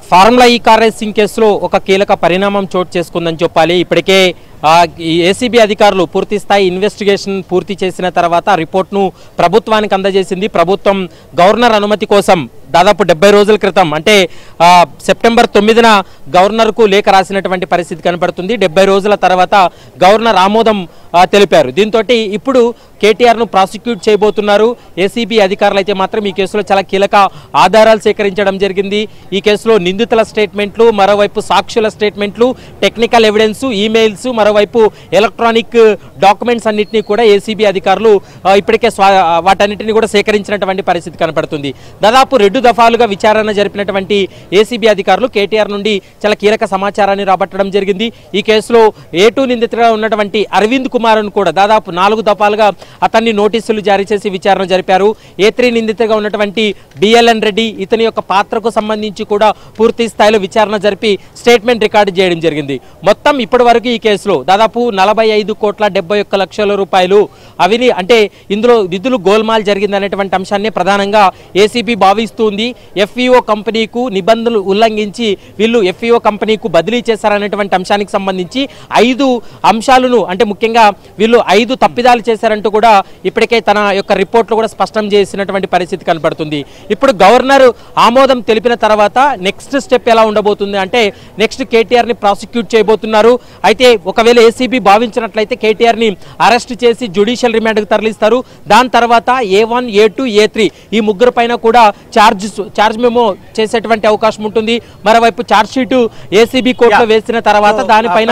Formula ఈ car racing కేసులో ఒక కీలక పరిణామం చోటు చేసుకుందని చెప్పాలి. ఇప్పటికే ఏసీబీ అధికారులు పూర్తి స్థాయి ఇన్వెస్టిగేషన్ పూర్తి చేసిన తర్వాత రిపోర్ట్ను ప్రభుత్వానికి అందజేసింది. ప్రభుత్వం గవర్నర్ అనుమతి కోసం దాదాపు 70 రోజుల క్రితం అంటే సెప్టెంబర్ 9న గవర్నర్కు లేఖ రాసినటువంటి పరిస్థితి కనబడుతుంది. 70 రోజుల తర్వాత గవర్నర్ ఆమోదం తెలిపారు. దీంతో ఇప్పుడు కేటీఆర్ను ప్రాసిక్యూట్ చేయబోతున్నారు. ఏసీబీ అధికారులు అయితే మాత్రం ఈ కేసులో చాలా కీలక ఆధారాలు సేకరించడం జరిగింది. ఈ కేసులో నిందితుల స్టేట్మెంట్లు, మరోవైపు సాక్షుల స్టేట్మెంట్లు, టెక్నికల్ ఎవిడెన్స్, ఈమెయిల్స్, మరోవైపు ఎలక్ట్రానిక్ డాక్యుమెంట్స్ అన్నింటినీ కూడా ఏసీబీ అధికారులు ఇప్పటికే వాటన్నిటిని కూడా సేకరించినటువంటి పరిస్థితి కనబడుతుంది. దాదాపు 2 దఫాలుగా విచారణ జరిపినటువంటి ఏసీబీ అధికారులు కేటీఆర్ నుండి చాలా కీలక సమాచారాన్ని రాబట్టడం జరిగింది. ఈ కేసులో A2 నిందితుడిగా ఉన్నటువంటి అరవింద్ కుమార్ ను కూడా దాదాపు 4 దఫాలుగా అతన్ని నోటీసులు జారీ చేసి విచారణ జరిపారు. A3 నిందితుడిగా ఉన్నటువంటి BLN రెడ్డి ఇతని యొక్క పాత్రకు సంబంధించి కూడా పూర్తి స్థాయిలో విచారణ జరిపి స్టేట్మెంట్ రికార్డు చేయడం జరిగింది. మొత్తం ఇప్పటి వరకు ఈ కేసులో దాదాపు 45,71,00,000 రూపాయలు అవిని అంటే ఇందులో నిధులు గోల్మాల్ జరిగిందనేటువంటి అంశాన్ని ప్రధానంగా ఏసీబీ భావిస్తుంది. FEO కంపెనీకు నిబంధనలు ఉల్లంఘించి వీళ్ళు FEO కంపెనీకు బదిలీ చేశారనేటువంటి అంశానికి సంబంధించి 5 అంశాలను అంటే ముఖ్యంగా వీళ్ళు 5 తప్పిదాలు చేశారంటూ కూడా ఇప్పటికే తన యొక్క రిపోర్ట్లో కూడా స్పష్టం చేసినటువంటి పరిస్థితి కనబడుతుంది. ఇప్పుడు గవర్నర్ ఆమోదం తెలిపిన తర్వాత నెక్స్ట్ స్టెప్ ఎలా ఉండబోతుంది అంటే నెక్స్ట్ కేటీఆర్ ని ప్రాసిక్యూట్ చేయబోతున్నారు. అయితే ఒకవేళ ఏసీబీ భావించినట్లయితే కేటీఆర్ ని అరెస్ట్ చేసి జ్యుడిషియల్ రిమాండ్కు తరలిస్తారు. దాని తర్వాత A1, A2, A3 ఈ ముగ్గురు పైన కూడా ఛార్జ్ మెమో చేసేటువంటి అవకాశం ఉంటుంది. మరోవైపు ఛార్జ్ షీటు ఏసీబీ కోర్టులో వేసిన తర్వాత దానిపైన